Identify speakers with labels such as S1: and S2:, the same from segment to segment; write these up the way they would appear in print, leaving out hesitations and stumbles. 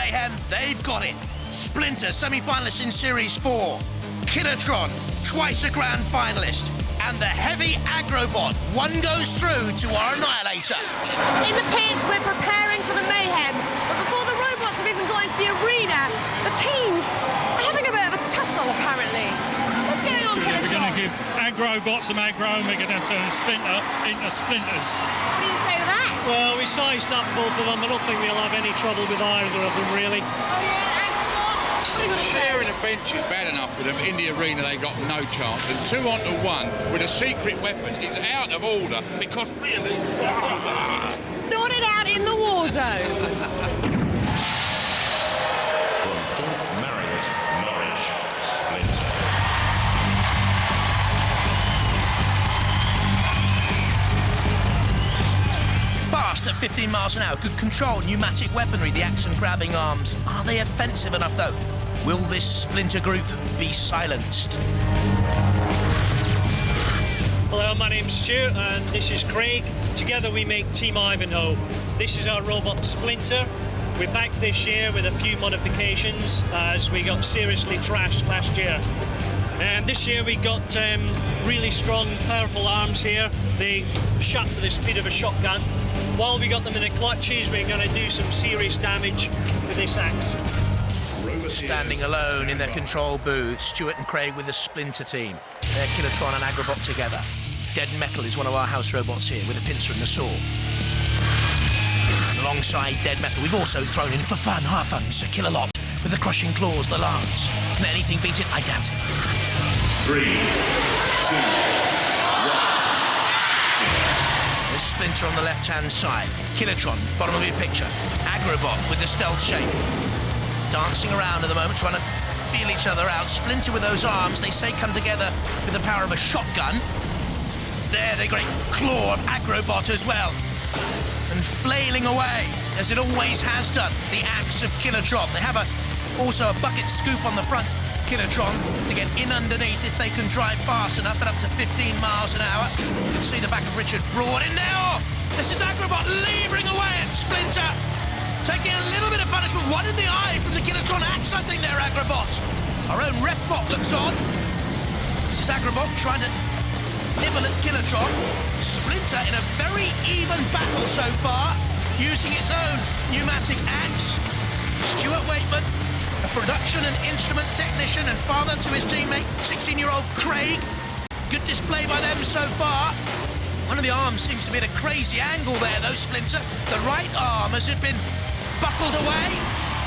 S1: Mayhem, they've got it. Splinter, semi-finalist in Series 4. Killertron, twice a grand finalist. And the heavy Aggrobot, one goes through to our Annihilator.
S2: In the pits, we're preparing for the Mayhem. But before the robots have even gone into the arena, the teams are having a bit of a tussle, apparently. What's going on, Killertron?
S3: We're going to give Aggrobot some aggro, and we're going to turn Splinter into Splinters.
S2: What do you say to that?
S4: Well, we sized up both of them. I don't think we'll have any trouble with either of them, really.
S2: Oh, yeah, Aggrobot. What are you going to say?
S5: Sharing a bench is bad enough for them. In the arena, they got no chance. And 2-on-1 with a secret weapon is out of order because really...
S2: Sort it out in the war zone.
S1: Fast at 15 miles an hour, good control, pneumatic weaponry, the axe and grabbing arms. Are they offensive enough, though? Will this Splinter group be silenced?
S4: Hello, my name's Stuart, and this is Craig. Together we make Team Ivanhoe. This is our robot Splinter. We're back this year with a few modifications, as we got seriously trashed last year. And this year we got really strong, powerful arms here. They shot with the speed of a shotgun. While we got them in the clutches, we're going to do some serious damage with this axe.
S1: Standing alone in their control booth, Stuart and Craig with the Splinter team. They're Killertron and Aggrobot together. Dead Metal is one of our house robots here with a pincer and a saw. Alongside Dead Metal, we've also thrown in for fun, half fun, Sir Killerlot with the crushing claws, the lance. Can anything beat it? I doubt it.
S6: 3, 2, 1.
S1: There's Splinter on the left-hand side. Killertron, bottom of your picture. Aggrobot with the stealth shape. Dancing around at the moment, trying to feel each other out. Splinter with those arms, they say come together with the power of a shotgun. There, the great claw of Aggrobot as well. And flailing away, as it always has done, the axe of Killertron. They have also a bucket scoop on the front, Killertron, to get in underneath if they can drive fast enough at up to 15 miles an hour. You can see the back of Richard Broad in there. Oh, this is Aggrobot levering away at Splinter. Taking a little bit of punishment, one in the eye from the Killertron axe, I think, there, Aggrobot. Our own Repbot looks on. This is Aggrobot trying to nibble at Killertron. Splinter in a very even battle so far, using its own pneumatic axe. Stuart Waitman, a production and instrument technician and father to his teammate, 16-year-old Craig. Good display by them so far. One of the arms seems to be at a crazy angle there, though, Splinter. The right arm, has it been buckled away?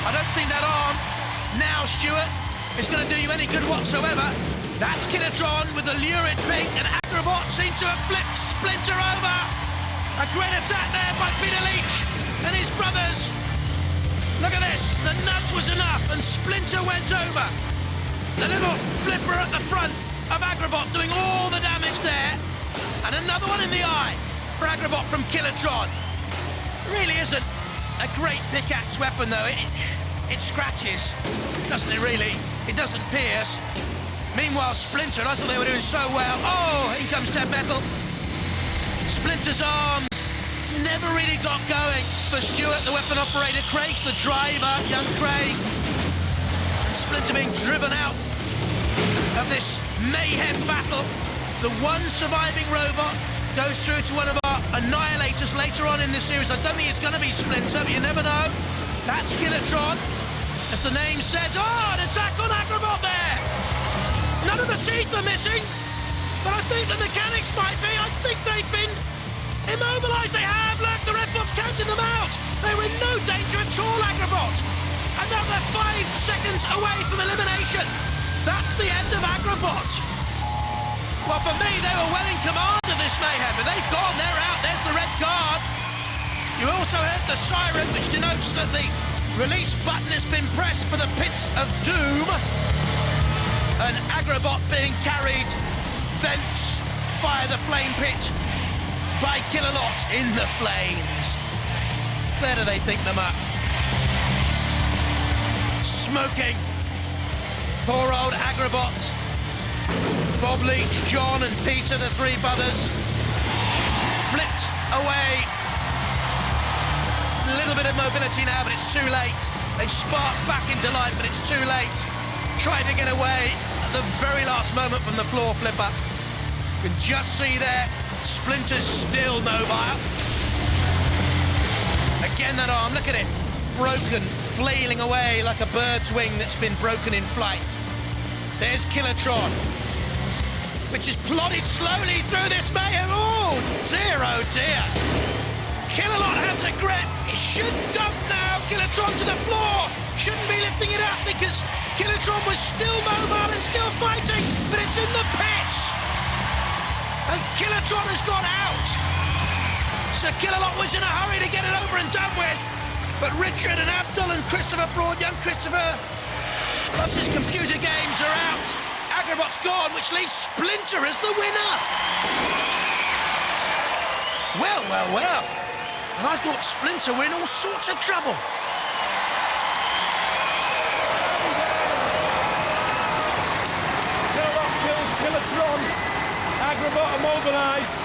S1: I don't think that arm now, Stuart, is going to do you any good whatsoever. That's Killertron with the lurid pink, and Aggrobot seems to have flipped Splinter over. A great attack there by Peter Leach and his brothers. Look at this, the nudge was enough, and Splinter went over. The little flipper at the front of Aggrobot doing all the damage there. And another one in the eye for Aggrobot from Killertron. Really isn't a great pickaxe weapon, though. It scratches, doesn't it, really? It doesn't pierce. Meanwhile, Splinter, I thought they were doing so well. Oh, in comes Dead Metal. Splinter's arms never really got going for Stuart, the weapon operator. Craig's the driver, young Craig. And Splinter being driven out of this Mayhem battle. The one surviving robot goes through to one of our Annihilators later on in this series. I don't think it's going to be Splinter, but you never know. That's Killertron. As the name says, oh, an attack on Aggrobot there. None of the teeth are missing, but I think the mechanics might be. I think they've been immobilised. They have. Look, the Redbot's counting them out. They were in no danger at all, Aggrobot. And now they're 5 seconds away from elimination. That's the end of Aggrobot. Well, for me, they were well in command of this Mayhem, but they've gone, they're out, there's the red card. You also heard the siren, which denotes that the release button has been pressed for the pit of doom. An Aggrobot being carried thence via the flame pit by Killerlot in the flames. Where do they think them up? Smoking. Poor old Aggrobot. Bob Leach, John and Peter, the 3 brothers, flipped away. little bit of mobility now, but it's too late. They spark back into life, but it's too late. Trying to get away at the very last moment from the floor flipper. You can just see there, Splinter's still mobile. Again, that arm, look at it. Broken, flailing away like a bird's wing that's been broken in flight. There's Killertron, which is plodded slowly through this mayhem. Oh dear. Killertron has a grip. It should dump now. Killertron to the floor. Shouldn't be lifting it up because Killertron was still mobile and still fighting, but it's in the pits. And Killertron has gone out. So Killertron was in a hurry to get it over and done with. But Richard and Abdul and Christopher Broad, young Christopher, plus his computer games are out. Aggrobot's gone, which leaves Splinter as the winner. Well. And I thought Splinter were in all sorts of trouble.
S7: Killertron kills Killertron. Aggrobot immobilised.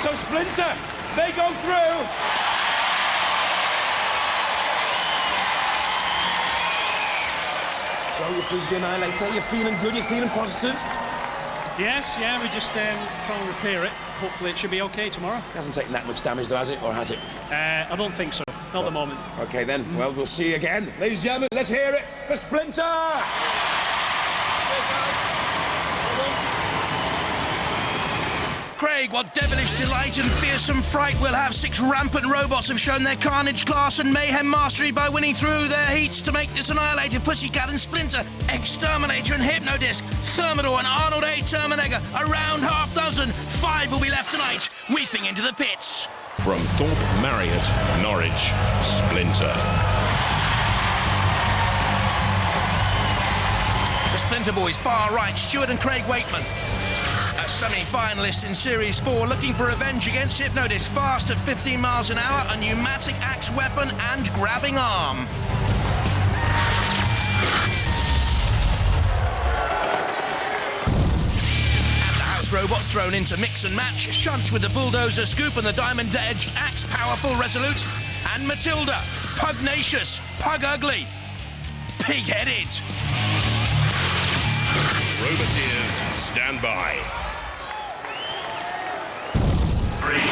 S7: So Splinter, they go through. So you're through to the Annihilator, you're feeling good, you're feeling positive?
S4: Yes, yeah, we're just trying to repair it. Hopefully it should be okay tomorrow.
S7: It hasn't taken that much damage though, has it? Or has it?
S4: I don't think so. Not at the moment.
S7: Okay then, well, we'll see you again. Ladies and gentlemen, let's hear it for Splinter!
S1: Craig, what devilish delight and fearsome fright will have. 6 rampant robots have shown their carnage, class and mayhem mastery by winning through their heats to make this Annihilator, Pussycat and Splinter, X-Terminator and Hypno-Disc, Thermidor and Arnold A. Terminegger, around half dozen. 5 will be left tonight, weeping into the pits.
S8: From Thorpe Marriott, Norwich, Splinter.
S1: The Splinter Boys, far right, Stuart and Craig Wakeman. A semi-finalist in Series 4, looking for revenge against Hypno-Disc, fast at 15 miles an hour, a pneumatic axe weapon and grabbing arm. And the house robot thrown into mix and match, Shunt with the bulldozer scoop and the diamond-edged axe, powerful, resolute, and Matilda, pugnacious, pug ugly, pig-headed.
S8: Roboteers, stand by.
S6: 3, 2,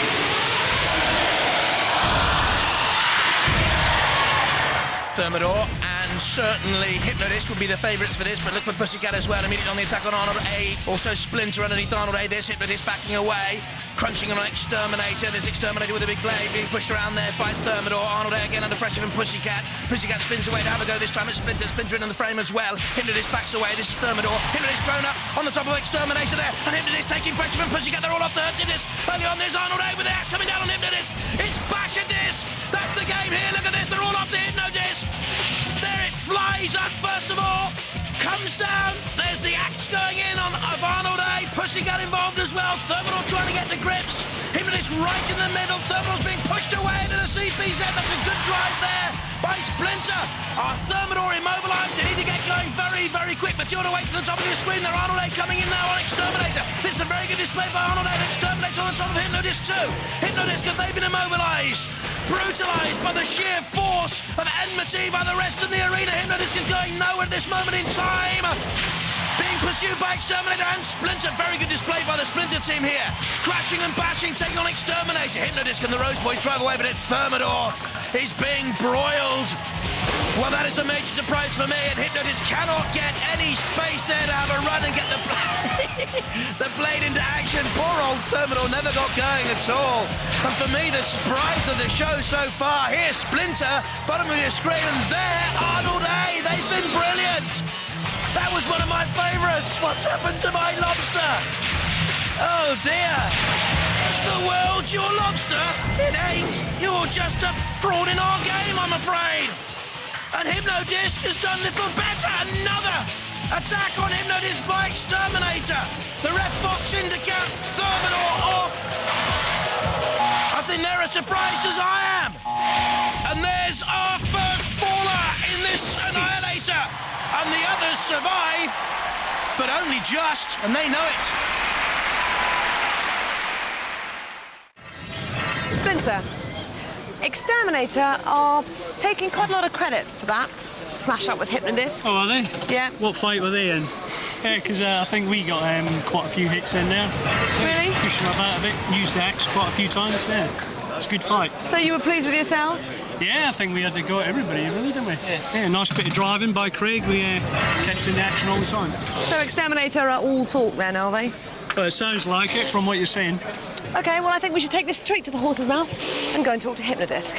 S1: Thermidor and certainly Hypno-Disc would be the favourites for this, but look for Pussycat as well, immediately on the attack on Arnold A. Also Splinter underneath Arnold A. There's Hypno-Disc backing away, crunching on X-Terminator. There's X-Terminator with a big blade being pushed around there by Thermidor. Arnold A again under pressure from Pussycat. Pussycat spins away to have a go this time at Splinter. Splinter in on the frame as well. Hypno-Disc backs away. This is Thermidor. Hypno-Disc thrown up on the top of X-Terminator there, and Hypno-Disc taking pressure from Pussycat. They're all off the Hypno-Disc. Early on, there's Arnold A with the axe coming down on Hypno-Disc. It's Bash-a-Disc. That's the game here. Look at this. They're all off the Hypno-Disc. There it flies up first of all, comes down, there's the axe going in of Arnold A, Pussycat involved as well, Thermidor trying to get the grips, Hypno-Disc right in the middle, Thermidor's being pushed away to the CPZ, that's a good drive there by Splinter. Our Thermidor immobilised, they need to get going very, very quick, but you want to wait to the top of your screen there, Arnold A coming in now on X-Terminator. This is a very good display by Arnold A, X-Terminator on the top of Hypno-Disc too. Hypno-Disc, have they been immobilised? Brutalised by the sheer force of enmity by the rest of the arena. Hypno-Disc is going nowhere at this moment in time. Being pursued by X-Terminator and Splinter. Very good display by the Splinter team here. Crashing and bashing, taking on X-Terminator. Hypno-Disc and the Rose Boys drive away, but Thermidor is being broiled. Well, that is a major surprise for me, and Hypno-Disc cannot get any space there to have a run and get the, the blade into action. Poor old Thermidor never got going at all. And for me, the surprise of the show so far, here's Splinter, bottom of your screen, and there, Arnold A. They've been brilliant. That was one of my favourites. What's happened to my lobster? Oh, dear. The world's your lobster? It ain't. You're just a fraud in our game, I'm afraid. And Hypno-Disc has done little better. Another attack on Hypno-Disc by X-Terminator. The ref box indicate Thermidor off. I think they're as surprised as I am. And there's our first faller in this Annihilator. And the others survive, but only just, and they know it.
S2: Splinter, Exterminator are taking quite a lot of credit for that smash up with Hypno-Disc.
S3: Oh, are they?
S2: Yeah.
S3: What fight were they in? Yeah, because I think we got quite a few hits in there.
S2: Really?
S3: Pushed them about a bit, used the axe quite a few times. Yeah, that's a good fight.
S2: So you were pleased with yourselves?
S3: Yeah, I think we had to go at everybody, really, didn't we? Yeah, nice bit of driving by Craig. We kept in the action all the time.
S2: So Exterminator are all talk then, are they?
S3: Well, it sounds like it from what you're saying.
S2: Okay, well I think we should take this straight to the horse's mouth and go and talk to Hypno-Disc.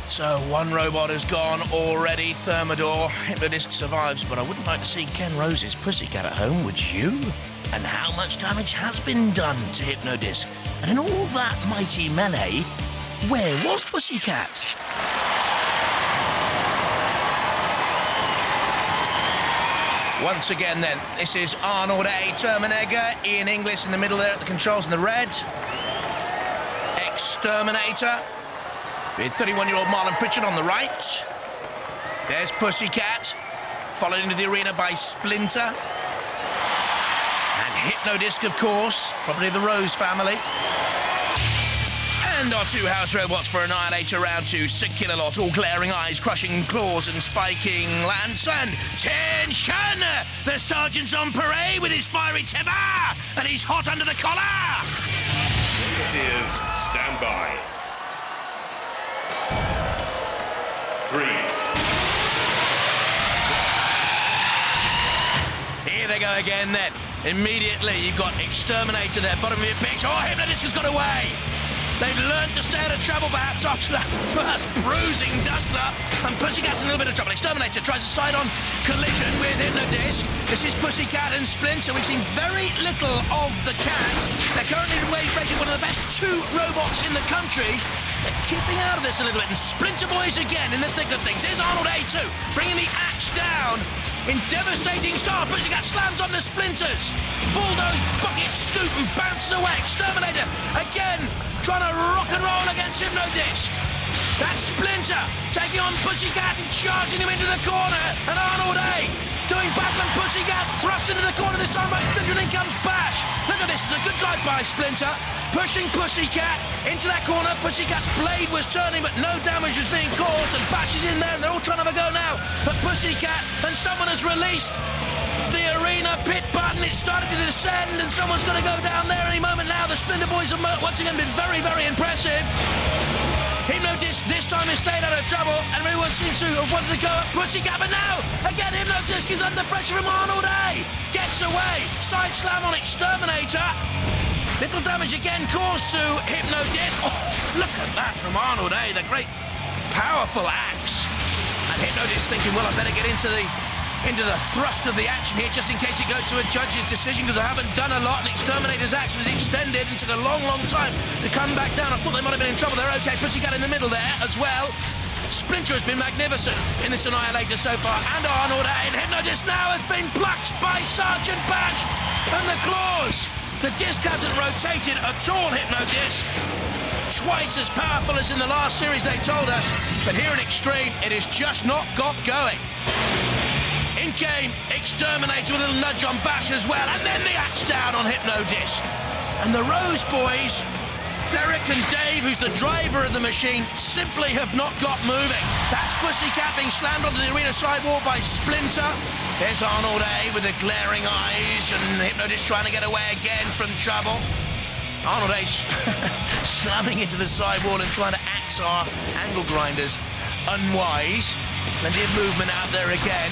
S1: So one robot has gone already, Thermidor. Hypno-Disc survives, but I wouldn't like to see Ken Rose's Pussycat at home, would you? And how much damage has been done to Hypno-Disc? And in all that mighty melee, where was Pussycat? Once again then, this is Arnold A, Terminegger, Ian Inglis in the middle there at the controls in the red. X-Terminator with 31-year-old Marlon Pritchard on the right. There's Pussycat, followed into the arena by Splinter. And Hypno-Disc, of course, property of the Rose family. And our two house robots for Annihilator round two. Sick killer lot, all glaring eyes, crushing claws and spiking lance. And tension! The sergeant's on parade with his fiery timber, and he's hot under the collar!
S8: Roboteers, stand by. 3.
S1: Here they go again then. Immediately you've got Exterminator there, bottom of your pitch. Oh, Hypno-Disc has got away. They've learned to stay out of trouble perhaps after that first bruising duster. And Pussycat's in a little bit of trouble. Exterminator tries a side-on collision with Hypno-Disc. This is Pussycat and Splinter. We've seen very little of the cat. They're currently rated one of the best two robots in the country. They're keeping out of this a little bit. And Splinter Boys again in the thick of things. Here's Arnold A2, bringing the axe down in devastating style. Pussycat slams on the Splinters. Bulldoze, bucket, scoop, and bounce away. Exterminator again trying to rock and roll against Hypno-Disc. That's Splinter taking on Pussycat and charging him into the corner. And Arnold A doing battle, and Pussycat thrust into the corner this time by Splinter, and in comes Bash. Look at this, it's a good drive by Splinter. Pushing Pussycat into that corner. Pussycat's blade was turning, but no damage was being caused, and Bash is in there, and they're all trying to have a go now. But Pussycat, and someone has released the arena pit button. It started to descend, and someone's going to go down there any moment now. The Splinter Boys have once again been very, very impressive. Hypno-Disc this time has stayed out of trouble, and everyone seems to have wanted to go at Pussycat, but now, again, Hypno-Disc is under pressure from Arnold A. Gets away, side slam on Exterminator. Little damage again caused to Hypno-Disc. Oh, look at that from Arnold A, the great, powerful axe. And Hypno-Disc thinking, well, I better get into the thrust of the action here, just in case it goes to a judge's decision, because I haven't done a lot, and Exterminator's axe was extended and took a long, long time to come back down. I thought they might have been in trouble there. Okay, Pussycat in the middle there as well. Splinter has been magnificent in this Annihilator so far, and Arnold A. And Hypno-Disc now has been plucked by Sergeant Bash, and the claws. The disc hasn't rotated at all, Hypno-Disc. Twice as powerful as in the last series, they told us, but here in Extreme, it has just not got going. In came Exterminator with a little nudge on Bash as well, and then the axe down on Hypno-Disc. And the Rose Boys, Derek and Dave, who's the driver of the machine, simply have not got moving. That's Pussycat being slammed onto the arena sidewall by Splinter. There's Arnold A with the glaring eyes, and Hypno-Disc trying to get away again from trouble. Arnold A slamming into the sidewall and trying to axe our angle grinders. Unwise. Plenty of movement out there again.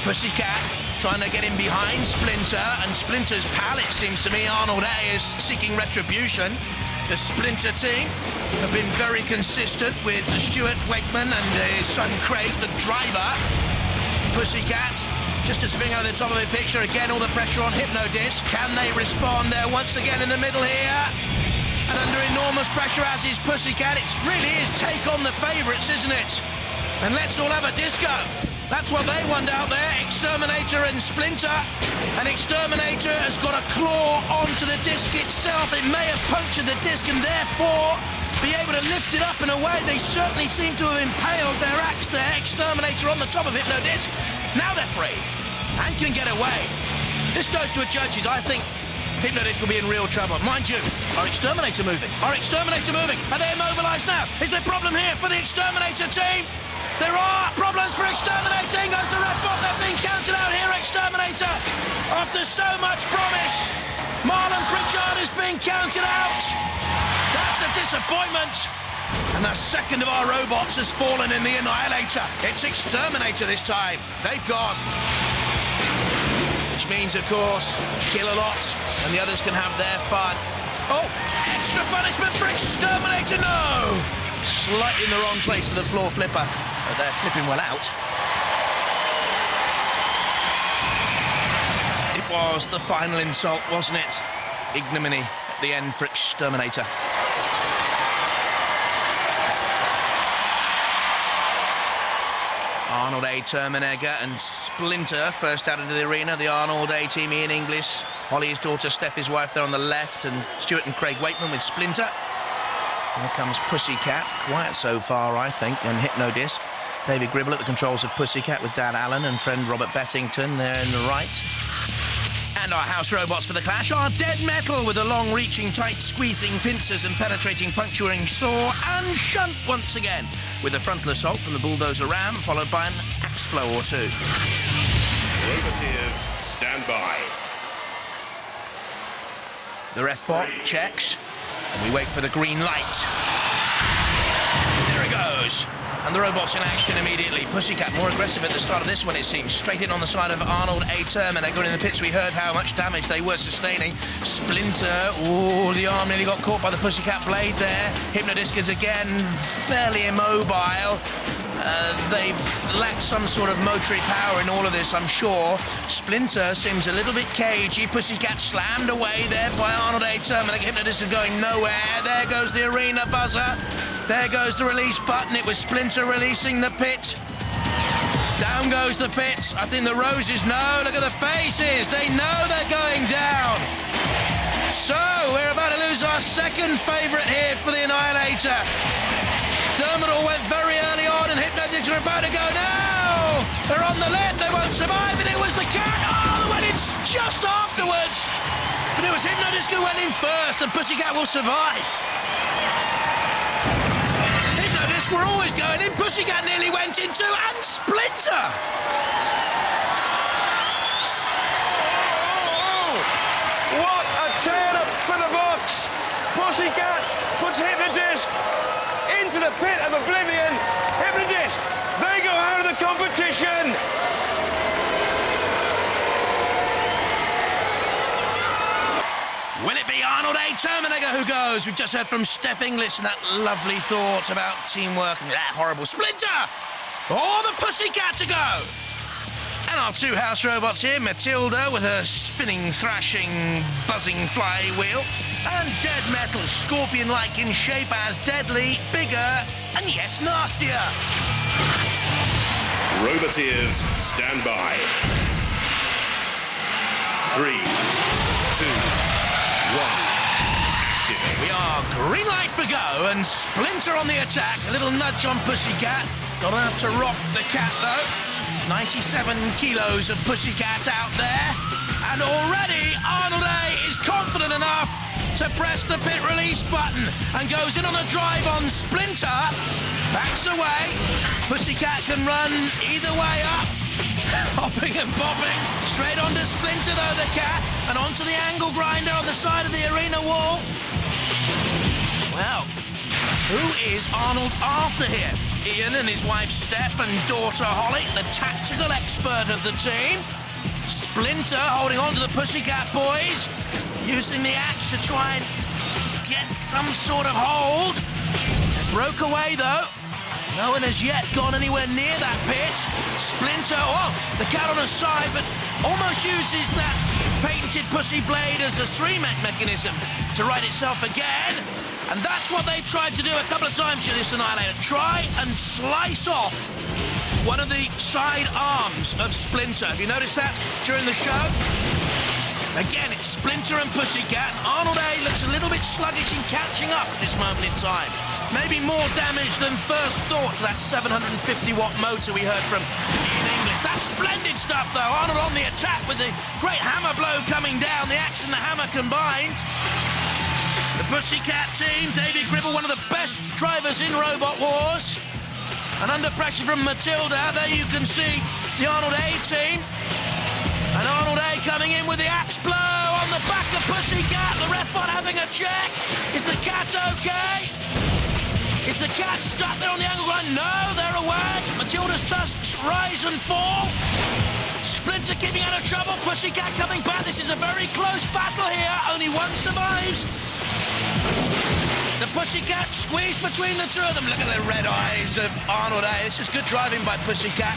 S1: Pussycat trying to get in behind Splinter, and Splinter's pal, it seems to me. Arnold A is seeking retribution. The Splinter team have been very consistent with Stuart Wakeman and his son Craig, the driver. Pussycat just to swing over the top of the picture. Again, all the pressure on Hypno-Disc. Can they respond? They're once again in the middle here. And under enormous pressure, as is Pussycat. It really is take on the favourites, isn't it? And let's all have a disco. That's what they want out there, Exterminator and Splinter. And Exterminator has got a claw onto the disc itself. It may have punctured the disc and therefore be able to lift it up and away. They certainly seem to have impaled their axe there. Exterminator on the top of Hypno-Disc. Now they're free and can get away. This goes to a judge's. I think Hypno-Disc will be in real trouble. Mind you, our Exterminator moving? Are they immobilised now? Is there a problem here for the Exterminator team? There are problems for Exterminating. Goes the red bot. They're being counted out here, Exterminator. After so much promise, Marlon Pritchard is being counted out. That's a disappointment. And the second of our robots has fallen in the Annihilator. It's Exterminator this time. They've gone. Which means, of course, kill a lot, and the others can have their fun. Oh, extra punishment for Exterminator. No! Slightly in the wrong place for the floor flipper. But they're flipping well out. It was the final insult, wasn't it? Ignominy at the end for Exterminator. Arnold A, Terminegger and Splinter first out into the arena. The Arnold A team, Ian Inglis, Holly, his daughter, Steph, his wife, there on the left, and Stuart and Craig Waitman with Splinter. Here comes Pussycat, quiet so far, I think, and Hypno-Disc. David Gribble at the controls of Pussycat with Dan Allen and friend Robert Bettington there in the right. And our house robots for the clash are Dead Metal with a long-reaching, tight-squeezing pincers and penetrating, puncturing saw, and Shunt once again with a frontal assault from the Bulldozer Ram, followed by an axe blow or two.
S8: Roboteers, stand by.
S1: The ref bot checks, and we wait for the green light. There it goes. And the robots in action immediately. Pussycat more aggressive at the start of this one, it seems. Straight in on the side of Arnold A. Terminegger in the pits. We heard how much damage they were sustaining. Splinter, oh, the arm nearly got caught by the Pussycat blade there. Hypno-Disc is again fairly immobile. They lack some sort of motory power in all of this, I'm sure. Splinter seems a little bit cagey. Pussycat slammed away there by Arnold A. Terminegger. Hypno-Disc is going nowhere. There goes the arena buzzer. There goes the release button. It was Splinter releasing the pit. Down goes the pits. I think the roses know. Look at the faces. They know they're going down. So, we're about to lose our second favourite here for the Annihilator. Thermidor went very early on and Hypno-Disc are about to go now. They're on the left. They won't survive. And it was the cat. Oh, went in just afterwards. But it was Hypno-Disc who went in first and Pussycat will survive. We're always going in. Pussycat nearly went into, and Splinter!
S7: Oh, what a turn-up for the box! Pussycat puts Hypno-Disc into the pit of oblivion. Hypno-Disc, they go out of the competition!
S1: Will it be Arnold A. Terminegger who goes? We've just heard from Steph Inglis and that lovely thought about teamwork and that horrible Splinter! Or the Pussycat to go! And our two house robots here, Matilda with her spinning, thrashing, buzzing flywheel, and Dead Metal, scorpion-like in shape as deadly, bigger, and yes, nastier.
S8: Roboteers, stand by. 3, 2, 1. Activate.
S1: We are green light for go, and Splinter on the attack. A little nudge on Pussycat. Gonna have to rock the cat, though. 97 kilos of Pussycat out there. And already Arnold A is confident enough to press the pit release button and goes in on a drive on Splinter. Backs away. Pussycat can run either way up. Hopping and bobbing. Straight onto Splinter, though, the cat. And onto the angle grinder on the side of the arena wall. Well, who is Arnold after here? Ian and his wife Steph and daughter Holly, the tactical expert of the team. Splinter holding on to the Pussycat boys, using the axe to try and get some sort of hold. They broke away, though. No one has yet gone anywhere near that pit. Splinter, oh, the cat on her side, but almost uses that patented pussy blade as a three-mech mechanism to right itself again. And that's what they've tried to do a couple of times here, this Annihilator. Try and slice off one of the side arms of Splinter. Have you noticed that during the show? Again, it's Splinter and Pussycat. Arnold A looks a little bit sluggish in catching up at this moment in time. Maybe more damage than first thought to that 750-watt motor we heard from Ian Inglis. That's splendid stuff, though. Arnold on the attack with the great hammer blow coming down. The axe and the hammer combined. The Pussycat team, David Gribble, one of the best drivers in Robot Wars. And under pressure from Matilda, there you can see the Arnold A team. And Arnold A coming in with the axe blow on the back of Pussycat. The ref bot having a check. Is the cat okay? Is the cat stuck there on the angle grind? No, they're away. Matilda's tusks rise and fall. Splinter keeping out of trouble. Pussycat coming back. This is a very close battle here. Only one survives. The Pussycat squeezed between the two of them. Look at the red eyes of Arnold A. This is good driving by Pussycat.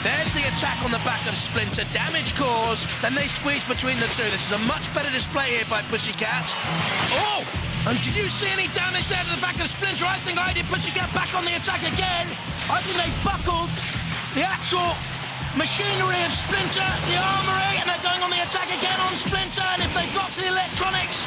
S1: There's the attack on the back of Splinter. Damage caused. Then they squeeze between the two. This is a much better display here by Pussycat. Oh! And did you see any damage there to the back of Splinter? I think I did. Pussycat back on the attack again. I think they buckled the actual machinery of Splinter, the armory, and they're going on the attack again on Splinter. And if they got to the electronics,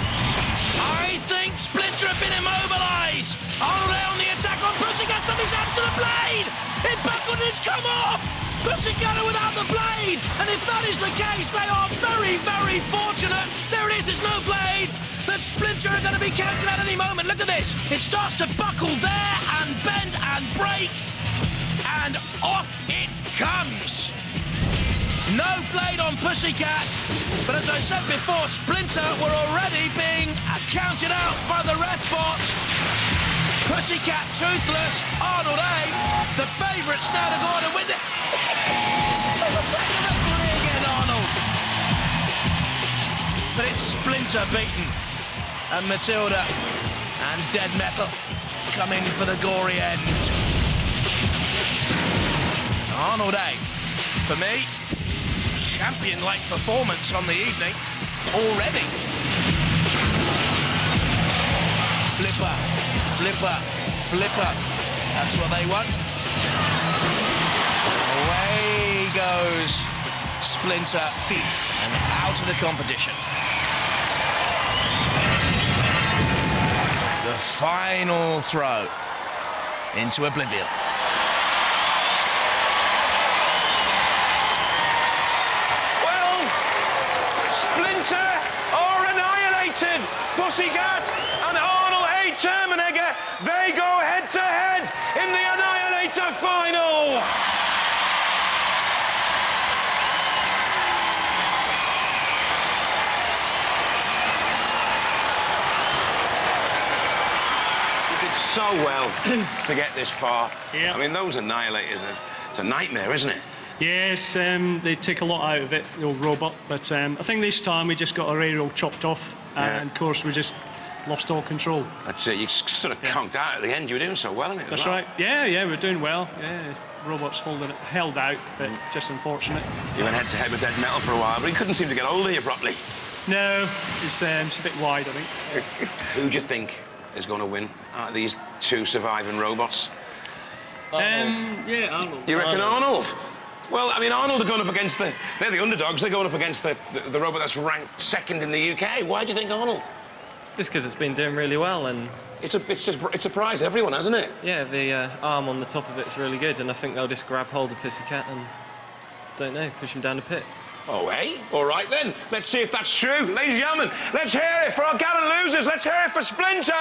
S1: I think Splinter have been immobilised. Arnold on the attack on Pussycat. Something's happened to the blade. It buckled and it's come off. Pussycat are without the blade. And if that is the case, they are very, very fortunate. There it is. There's no blade. That Splinter are going to be counted at any moment. Look at this. It starts to buckle there and bend and break. And off it comes. No blade on Pussycat. But as I said before, Splinter were already being counted out by the ref bot. Pussycat toothless. Arnold A, the favourites now to go on and win it. Attack the referee again, Arnold. But it's Splinter beaten. And Matilda and Dead Metal coming for the gory end. Arnold A, for me, champion-like performance on the evening already. Flipper, flipper, flipper. That's what they want. Away goes Splinter.
S8: Cease.
S1: And out of the competition. The final throw into oblivion.
S7: Well, Splinter are annihilated. Pussycat and Arnold A. Terminegger, they go head-to-head in the Annihilator final. So well to get this far.
S3: Yeah.
S7: I mean, those Annihilators, it's a nightmare, isn't it?
S3: Yes, they take a lot out of it, the old robot. But I think this time we just got our aerial chopped off, and of course we just lost all control.
S7: That's it. You sort of conked out at the end. You were doing so well in it.
S3: That's right. Yeah, we're doing well. Yeah, robot's held out, but just unfortunate.
S7: You went head-to-head with Dead Metal for a while, but he couldn't seem to get hold of you properly.
S3: No, it's a bit wide, I think.
S7: Who do you think is going to win out of these two surviving robots?
S3: Yeah, Arnold.
S7: You reckon Arnold? Well, I mean, Arnold are going up against they're the underdogs. They're going up against the robot that's ranked second in the UK. Why do you think Arnold?
S9: Just because it's been doing really well, and
S7: it's surprised everyone, hasn't it?
S9: yeah, the arm on the top of it's really good, and I think they'll just grab hold of Pussycat and, don't know, push him down the pit.
S7: Oh, eh? All right, then. Let's see if that's true. Ladies and gentlemen, let's hear it for our gallant losers. Let's hear it for Splinter.